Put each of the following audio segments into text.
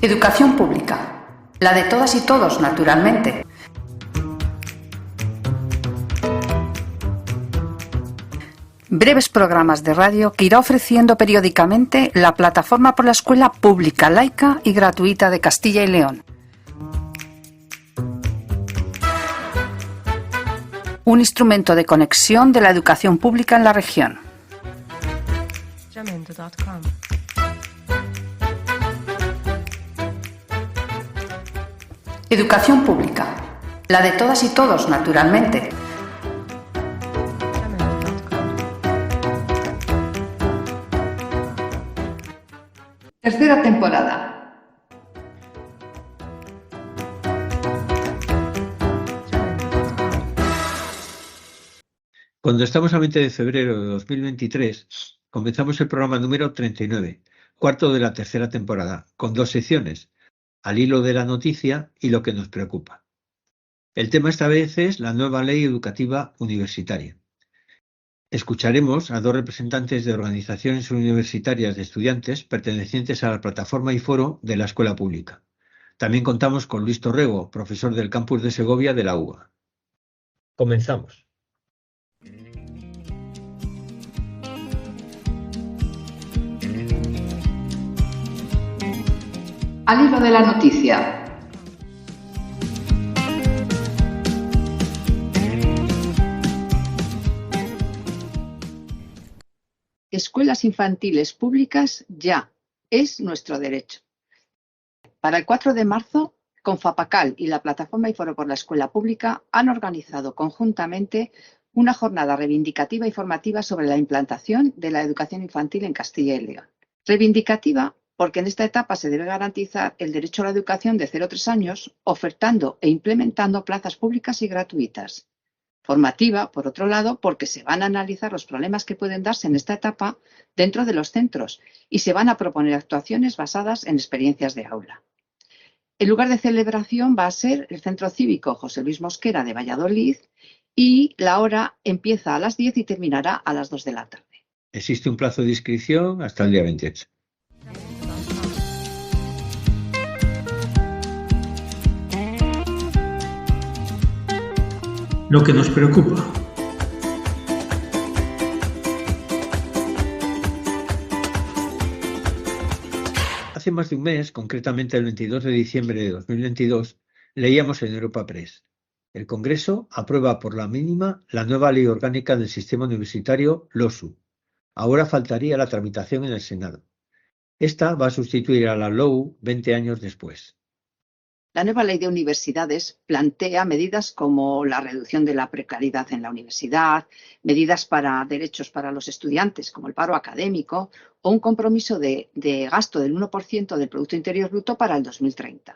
Educación pública, la de todas y todos, naturalmente. Breves programas de radio que irá ofreciendo periódicamente la plataforma por la escuela pública, laica y gratuita de Castilla y León. Un instrumento de conexión de la educación pública en la región. Educación pública, la de todas y todos, naturalmente. Tercera temporada. Cuando estamos a 20 de febrero de 2023, comenzamos el programa número 39, cuarto de la tercera temporada, con dos secciones, al hilo de la noticia y lo que nos preocupa. El tema esta vez es la nueva ley educativa universitaria. Escucharemos a dos representantes de organizaciones universitarias de estudiantes pertenecientes a la plataforma y foro de la escuela pública. También contamos con Luis Torrego, profesor del campus de Segovia de la UBA. Comenzamos. Al hilo de la noticia. Escuelas infantiles públicas ya es nuestro derecho. Para el 4 de marzo, Confapacal y la Plataforma y Foro por la Escuela Pública han organizado conjuntamente una jornada reivindicativa y formativa sobre la implantación de la educación infantil en Castilla y León. Reivindicativa porque en esta etapa se debe garantizar el derecho a la educación de 0 a 3 años, ofertando e implementando plazas públicas y gratuitas. Formativa, por otro lado, porque se van a analizar los problemas que pueden darse en esta etapa dentro de los centros y se van a proponer actuaciones basadas en experiencias de aula. El lugar de celebración va a ser el Centro Cívico José Luis Mosquera de Valladolid y la hora empieza a las 10 y terminará a las 2 de la tarde. Existe un plazo de inscripción hasta el día 28. Lo que nos preocupa. Hace más de un mes, concretamente el 22 de diciembre de 2022, leíamos en Europa Press. El Congreso aprueba por la mínima la nueva ley orgánica del sistema universitario LOSU. Ahora faltaría la tramitación en el Senado. Esta va a sustituir a la LOU 20 años después. La nueva ley de universidades plantea medidas como la reducción de la precariedad en la universidad, medidas para derechos para los estudiantes como el paro académico o un compromiso de gasto del 1% del Producto Interior Bruto para el 2030.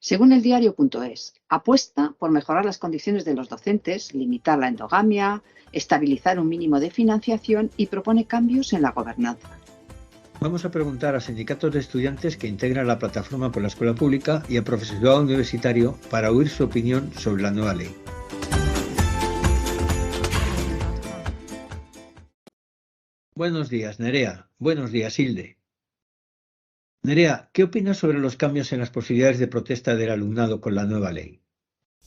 Según el diario.es, apuesta por mejorar las condiciones de los docentes, limitar la endogamia, estabilizar un mínimo de financiación y propone cambios en la gobernanza. Vamos a preguntar a sindicatos de estudiantes que integran la plataforma por la escuela pública y a profesorado universitario para oír su opinión sobre la nueva ley. Buenos días, Nerea. Buenos días, Hilde. Nerea, ¿qué opinas sobre los cambios en las posibilidades de protesta del alumnado con la nueva ley?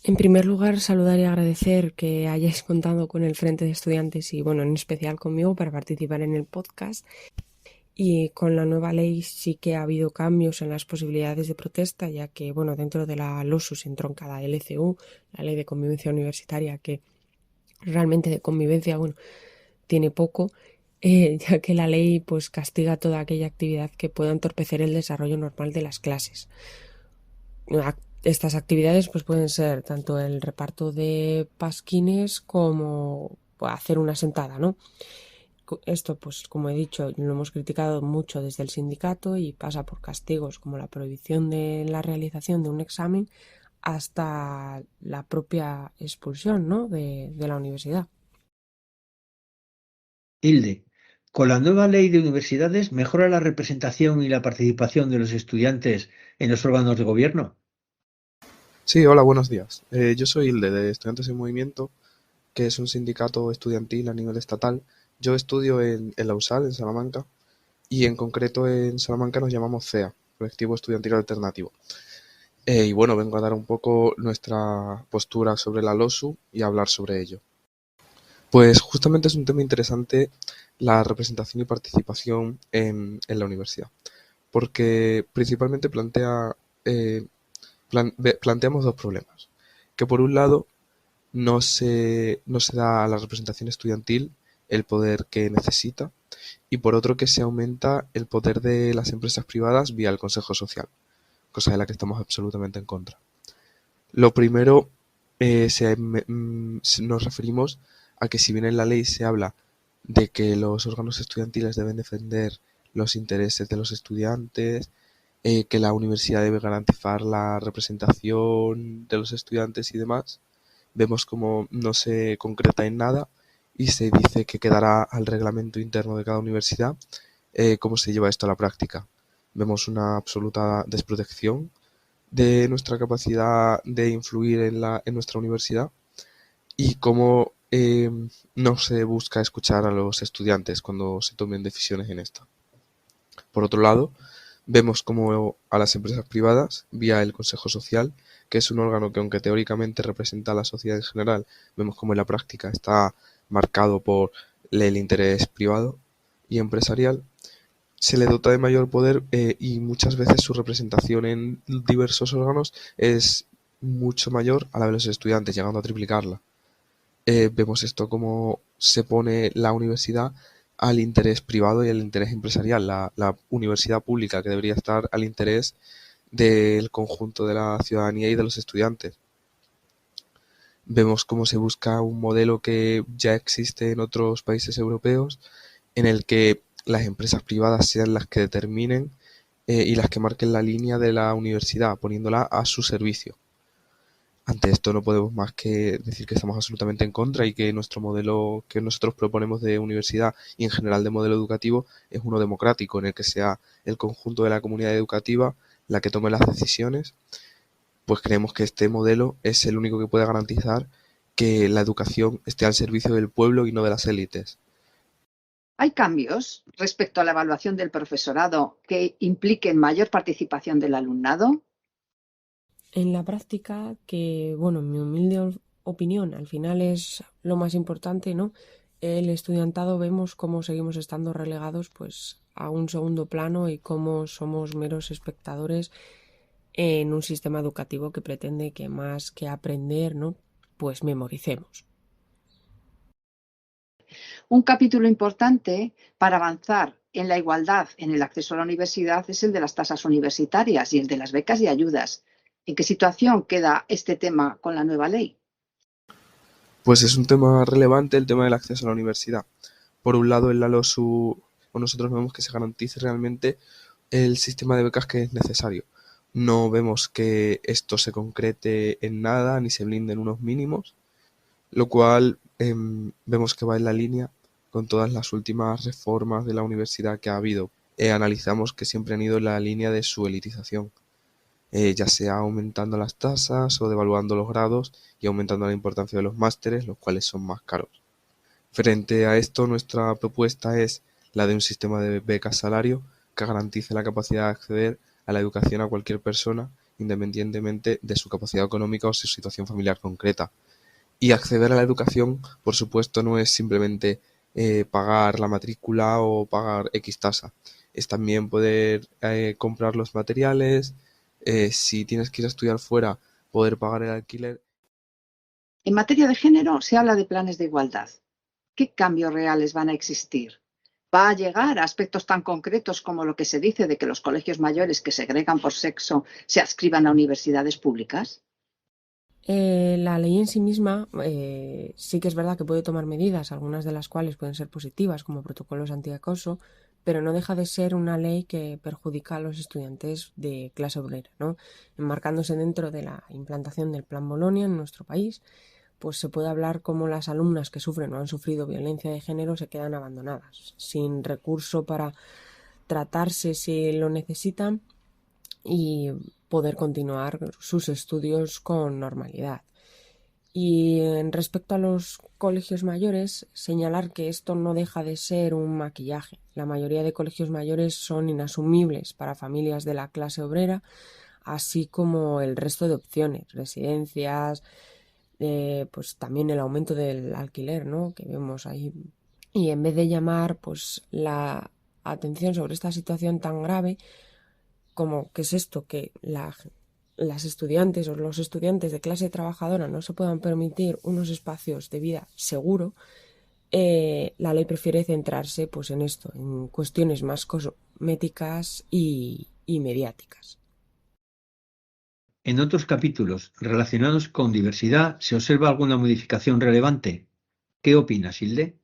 En primer lugar, saludar y agradecer que hayáis contado con el Frente de Estudiantes y, bueno, en especial conmigo para participar en el podcast. Y con la nueva ley sí que ha habido cambios en las posibilidades de protesta, ya que, bueno, dentro de la LOSU se entronca la LCU, la Ley de Convivencia Universitaria, que realmente de convivencia, bueno, tiene poco, ya que la ley pues castiga toda aquella actividad que pueda entorpecer el desarrollo normal de las clases. Estas actividades pues pueden ser tanto el reparto de pasquines como hacer una sentada, ¿no? Esto, pues como he dicho, lo hemos criticado mucho desde el sindicato y pasa por castigos como la prohibición de la realización de un examen hasta la propia expulsión, ¿no?, de la universidad. Hilde, con la nueva ley de universidades, ¿mejora la representación y la participación de los estudiantes en los órganos de gobierno? Sí, hola, buenos días. Yo soy Hilde, de Estudiantes en Movimiento, que es un sindicato estudiantil a nivel estatal. Yo estudio en la USAL, en Salamanca, y en concreto en Salamanca nos llamamos CEA, colectivo estudiantil alternativo. Y bueno, vengo a dar un poco nuestra postura sobre la LOSU y a hablar sobre ello. Pues justamente es un tema interesante la representación y participación en la universidad, porque principalmente planteamos dos problemas. Que por un lado no se da a la representación estudiantil el poder que necesita, y por otro que se aumenta el poder de las empresas privadas vía el Consejo Social, cosa de la que estamos absolutamente en contra. Lo primero, nos referimos a que si bien en la ley se habla de que los órganos estudiantiles deben defender los intereses de los estudiantes, que la universidad debe garantizar la representación de los estudiantes y demás, vemos como no se concreta en nada y se dice que quedará al reglamento interno de cada universidad cómo se lleva esto a la práctica. Vemos una absoluta desprotección de nuestra capacidad de influir en nuestra universidad y cómo no se busca escuchar a los estudiantes cuando se tomen decisiones en esta. Por otro lado, vemos como a las empresas privadas, vía el Consejo Social, que es un órgano que aunque teóricamente representa a la sociedad en general, vemos como en la práctica está marcado por el interés privado y empresarial, se le dota de mayor poder y muchas veces su representación en diversos órganos es mucho mayor a la de los estudiantes, llegando a triplicarla. Vemos esto como se pone la universidad al interés privado y al interés empresarial, la universidad pública que debería estar al interés del conjunto de la ciudadanía y de los estudiantes. Vemos cómo se busca un modelo que ya existe en otros países europeos, en el que las empresas privadas sean las que determinen y las que marquen la línea de la universidad, poniéndola a su servicio. Ante esto no podemos más que decir que estamos absolutamente en contra y que nuestro modelo que nosotros proponemos de universidad y en general de modelo educativo es uno democrático, en el que sea el conjunto de la comunidad educativa la que tome las decisiones. Pues creemos que este modelo es el único que puede garantizar que la educación esté al servicio del pueblo y no de las élites. ¿Hay cambios respecto a la evaluación del profesorado que impliquen mayor participación del alumnado? En la práctica, que, bueno, en mi humilde opinión, al final es lo más importante, ¿no? El estudiantado vemos cómo seguimos estando relegados pues a un segundo plano y cómo somos meros espectadores en un sistema educativo que pretende que más que aprender, ¿no? Pues memoricemos. Un capítulo importante para avanzar en la igualdad en el acceso a la universidad es el de las tasas universitarias y el de las becas y ayudas. ¿En qué situación queda este tema con la nueva ley? Pues es un tema relevante el tema del acceso a la universidad. Por un lado, en la LOSU nosotros vemos que se garantice realmente el sistema de becas que es necesario. No vemos que esto se concrete en nada ni se blinden unos mínimos, lo cual vemos que va en la línea con todas las últimas reformas de la universidad que ha habido. Analizamos que siempre han ido en la línea de su elitización, ya sea aumentando las tasas o devaluando los grados y aumentando la importancia de los másteres, los cuales son más caros. Frente a esto, nuestra propuesta es la de un sistema de becas-salario que garantice la capacidad de acceder a la educación a cualquier persona, independientemente de su capacidad económica o su situación familiar concreta. Y acceder a la educación, por supuesto, no es simplemente pagar la matrícula o pagar X tasa. Es también poder comprar los materiales, si tienes que ir a estudiar fuera, poder pagar el alquiler. En materia de género se habla de planes de igualdad. ¿Qué cambios reales van a existir? ¿Va a llegar a aspectos tan concretos como lo que se dice de que los colegios mayores que segregan por sexo se adscriban a universidades públicas? La ley en sí misma sí que es verdad que puede tomar medidas, algunas de las cuales pueden ser positivas, como protocolos antiacoso, pero no deja de ser una ley que perjudica a los estudiantes de clase obrera, ¿no? Enmarcándose dentro de la implantación del Plan Bolonia en nuestro país, pues se puede hablar cómo las alumnas que sufren o han sufrido violencia de género se quedan abandonadas, sin recurso para tratarse si lo necesitan y poder continuar sus estudios con normalidad. Y respecto a los colegios mayores, señalar que esto no deja de ser un maquillaje. La mayoría de colegios mayores son inasumibles para familias de la clase obrera, así como el resto de opciones, residencias, pues también el aumento del alquiler, ¿no?, que vemos ahí. Y en vez de llamar pues la atención sobre esta situación tan grave, como ¿qué es esto? Que las estudiantes o los estudiantes de clase trabajadora no se puedan permitir unos espacios de vida seguro, la ley prefiere centrarse pues en esto, en cuestiones más cosméticas y mediáticas. En otros capítulos relacionados con diversidad, ¿se observa alguna modificación relevante? ¿Qué opinas, Hilde?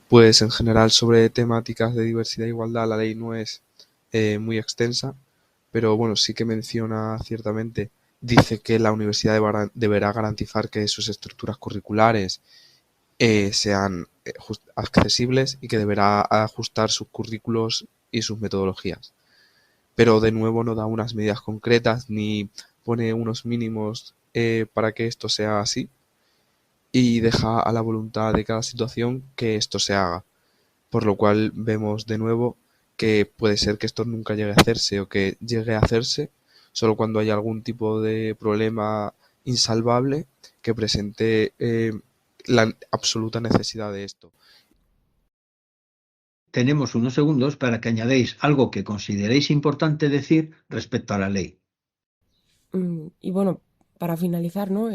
Pues en general sobre temáticas de diversidad e igualdad la ley no es muy extensa, pero bueno, sí que menciona ciertamente, dice que la universidad deberá garantizar que sus estructuras curriculares sean accesibles y que deberá ajustar sus currículos y sus metodologías. Pero de nuevo no da unas medidas concretas ni pone unos mínimos para que esto sea así y deja a la voluntad de cada situación que esto se haga. Por lo cual vemos de nuevo que puede ser que esto nunca llegue a hacerse o que llegue a hacerse solo cuando haya algún tipo de problema insalvable que presente la absoluta necesidad de esto. Tenemos unos segundos para que añadáis algo que consideréis importante decir respecto a la ley. Y bueno, para finalizar, ¿no?,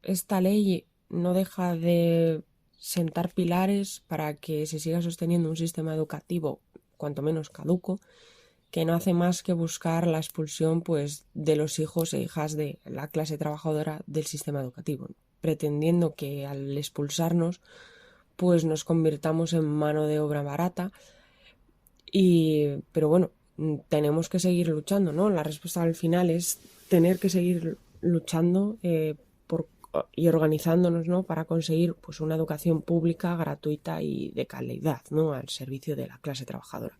esta ley no deja de sentar pilares para que se siga sosteniendo un sistema educativo cuanto menos caduco, que no hace más que buscar la expulsión pues de los hijos e hijas de la clase trabajadora del sistema educativo, pretendiendo que al expulsarnos pues nos convirtamos en mano de obra barata. Pero bueno, tenemos que seguir luchando, ¿no? La respuesta al final es tener que seguir luchando y organizándonos, ¿no?, para conseguir pues una educación pública, gratuita y de calidad, ¿no?, al servicio de la clase trabajadora.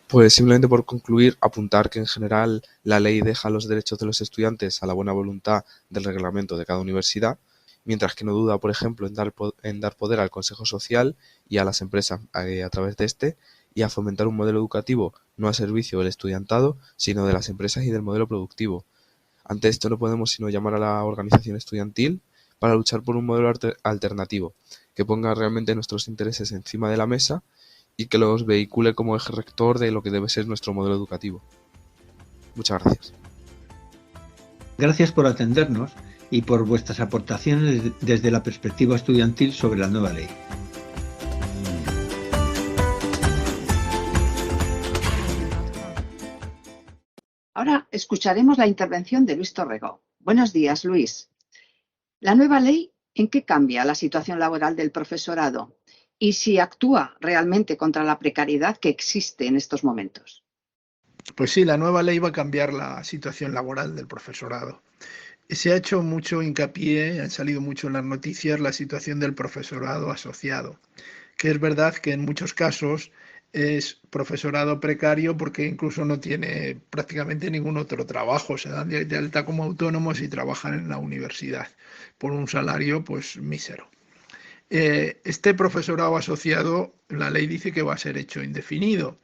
Pues simplemente por concluir, apuntar que en general la ley deja los derechos de los estudiantes a la buena voluntad del reglamento de cada universidad, mientras que no duda, por ejemplo, en dar poder al Consejo Social y a las empresas a través de este, y a fomentar un modelo educativo no al servicio del estudiantado, sino de las empresas y del modelo productivo. Ante esto no podemos sino llamar a la organización estudiantil para luchar por un modelo alternativo, que ponga realmente nuestros intereses encima de la mesa y que los vehicule como eje rector de lo que debe ser nuestro modelo educativo. Muchas gracias. Gracias por atendernos y por vuestras aportaciones desde la perspectiva estudiantil sobre la nueva ley. Ahora escucharemos la intervención de Luis Torrego. Buenos días, Luis. ¿La nueva ley en qué cambia la situación laboral del profesorado? Y si actúa realmente contra la precariedad que existe en estos momentos. Pues sí, la nueva ley va a cambiar la situación laboral del profesorado. Se ha hecho mucho hincapié, han salido mucho en las noticias, la situación del profesorado asociado, que es verdad que en muchos casos es profesorado precario porque incluso no tiene prácticamente ningún otro trabajo, se dan de alta como autónomos y trabajan en la universidad por un salario pues mísero. Este profesorado asociado, la ley dice que va a ser hecho indefinido,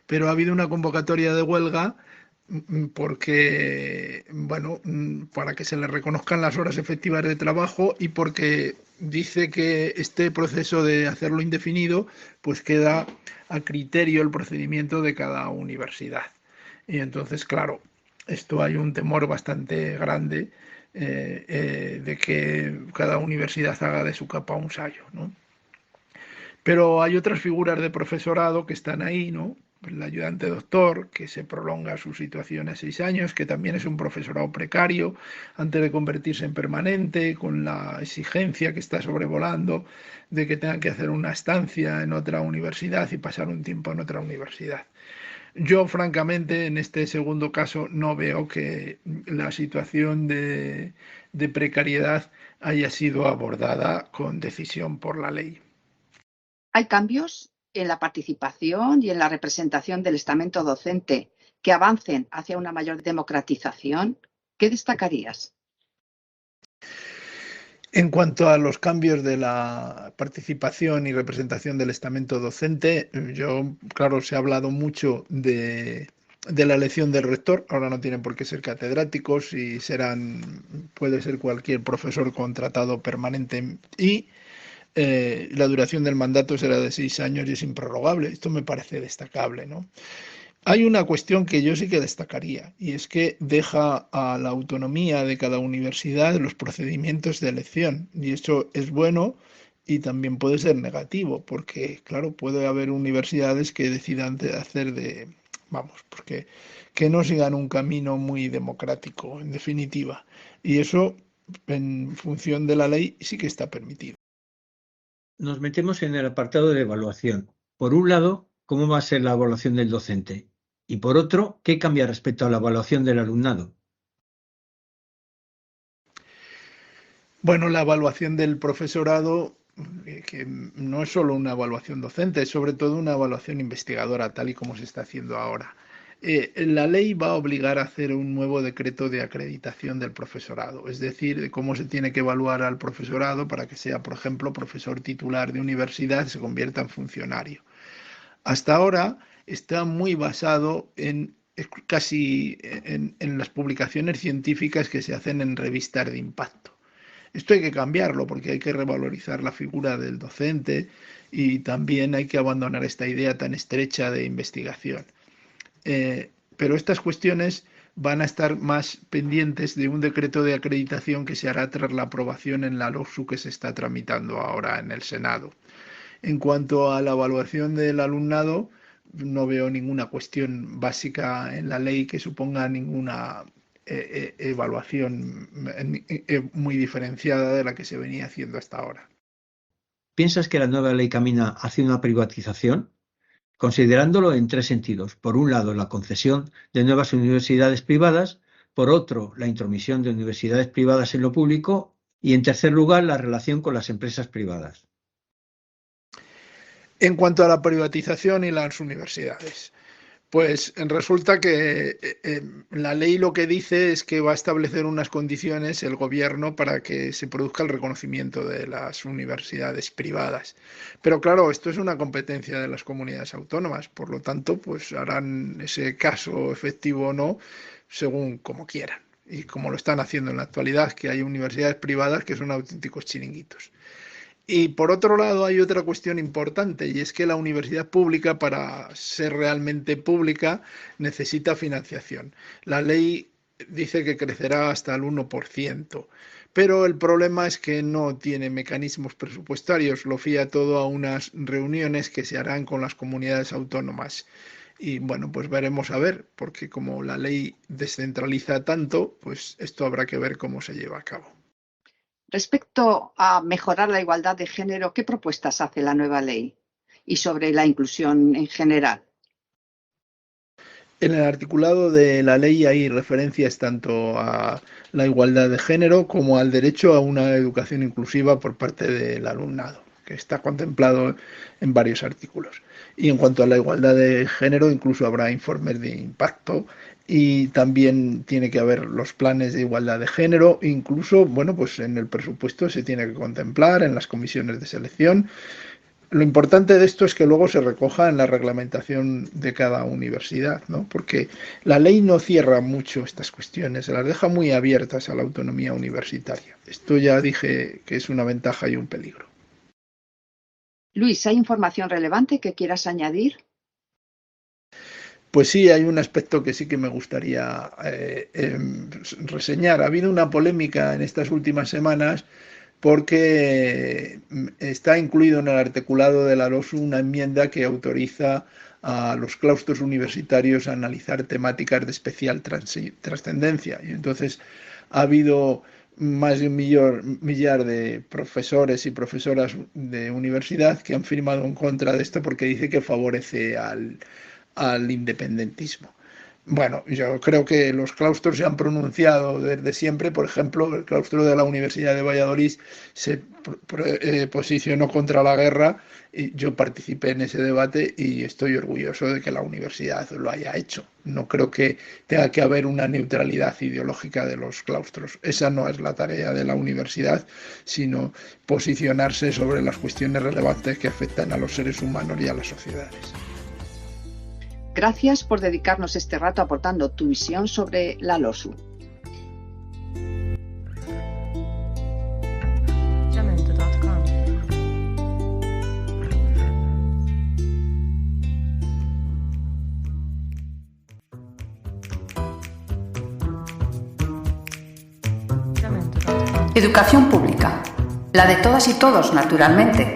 pero ha habido una convocatoria de huelga porque, bueno, para que se le reconozcan las horas efectivas de trabajo y porque dice que este proceso de hacerlo indefinido, pues queda a criterio el procedimiento de cada universidad. Y entonces, claro, esto hay un temor bastante grande de que cada universidad haga de su capa un sayo, ¿no? Pero hay otras figuras de profesorado que están ahí, ¿no? El ayudante doctor, que se prolonga su situación a 6 años, que también es un profesorado precario, antes de convertirse en permanente, con la exigencia que está sobrevolando de que tengan que hacer una estancia en otra universidad y pasar un tiempo en otra universidad. Yo, francamente, en este segundo caso no veo que la situación de precariedad haya sido abordada con decisión por la ley. ¿Hay cambios en la participación y en la representación del estamento docente que avancen hacia una mayor democratización? ¿Qué destacarías? En cuanto a los cambios de la participación y representación del estamento docente, claro, se ha hablado mucho de la elección del rector. Ahora no tienen por qué ser catedráticos y puede ser cualquier profesor contratado permanente, y la duración del mandato será de 6 años y es improrrogable. Esto me parece destacable, ¿no? Hay una cuestión que yo sí que destacaría, y es que deja a la autonomía de cada universidad los procedimientos de elección, y eso es bueno y también puede ser negativo, porque claro, puede haber universidades que decidan porque que no sigan un camino muy democrático, en definitiva, y eso en función de la ley sí que está permitido. Nos metemos en el apartado de evaluación. Por un lado, ¿cómo va a ser la evaluación del docente? Y por otro, ¿qué cambia respecto a la evaluación del alumnado? Bueno, la evaluación del profesorado, que no es solo una evaluación docente, es sobre todo una evaluación investigadora, tal y como se está haciendo ahora. La ley va a obligar a hacer un nuevo decreto de acreditación del profesorado, es decir, de cómo se tiene que evaluar al profesorado para que sea, por ejemplo, profesor titular de universidad y se convierta en funcionario. Hasta ahora está muy basado en las publicaciones científicas que se hacen en revistas de impacto. Esto hay que cambiarlo porque hay que revalorizar la figura del docente y también hay que abandonar esta idea tan estrecha de investigación. Pero estas cuestiones van a estar más pendientes de un decreto de acreditación que se hará tras la aprobación en la LOSU que se está tramitando ahora en el Senado. En cuanto a la evaluación del alumnado, no veo ninguna cuestión básica en la ley que suponga ninguna evaluación muy diferenciada de la que se venía haciendo hasta ahora. ¿Piensas que la nueva ley camina hacia una privatización? Considerándolo en tres sentidos. Por un lado, la concesión de nuevas universidades privadas. Por otro, la intromisión de universidades privadas en lo público. Y en tercer lugar, la relación con las empresas privadas. En cuanto a la privatización y las universidades, pues resulta que la ley lo que dice es que va a establecer unas condiciones el gobierno para que se produzca el reconocimiento de las universidades privadas. Pero claro, esto es una competencia de las comunidades autónomas, por lo tanto, pues harán ese caso efectivo o no, según como quieran. Y como lo están haciendo en la actualidad, que hay universidades privadas que son auténticos chiringuitos. Y por otro lado hay otra cuestión importante, y es que la universidad pública, para ser realmente pública, necesita financiación. La ley dice que crecerá hasta el 1%, pero el problema es que no tiene mecanismos presupuestarios, lo fía todo a unas reuniones que se harán con las comunidades autónomas. Y bueno, pues veremos a ver, porque como la ley descentraliza tanto, pues esto habrá que ver cómo se lleva a cabo. Respecto a mejorar la igualdad de género, ¿qué propuestas hace la nueva ley? Y sobre la inclusión en general. En el articulado de la ley hay referencias tanto a la igualdad de género como al derecho a una educación inclusiva por parte del alumnado, que está contemplado en varios artículos. Y en cuanto a la igualdad de género, incluso habrá informes de impacto y también tiene que haber los planes de igualdad de género, incluso, bueno, pues en el presupuesto se tiene que contemplar en las comisiones de selección. Lo importante de esto es que luego se recoja en la reglamentación de cada universidad, ¿no? Porque la ley no cierra mucho estas cuestiones, se las deja muy abiertas a la autonomía universitaria. Esto ya dije que es una ventaja y un peligro. Luis, ¿hay información relevante que quieras añadir? Pues sí, hay un aspecto que sí que me gustaría reseñar. Ha habido una polémica en estas últimas semanas porque está incluido en el articulado de la LOSU una enmienda que autoriza a los claustros universitarios a analizar temáticas de especial trascendencia. Y entonces ha habido más de un millar de profesores y profesoras de universidad que han firmado en contra de esto porque dice que favorece al independentismo. Bueno, yo creo que los claustros se han pronunciado desde siempre. Por ejemplo, el claustro de la Universidad de Valladolid se posicionó contra la guerra y yo participé en ese debate y estoy orgulloso de que la universidad lo haya hecho. No creo que tenga que haber una neutralidad ideológica de los claustros. Esa no es la tarea de la universidad, sino posicionarse sobre las cuestiones relevantes que afectan a los seres humanos y a las sociedades. Gracias por dedicarnos este rato aportando tu visión sobre la LOSU. Educación pública, la de todas y todos, naturalmente.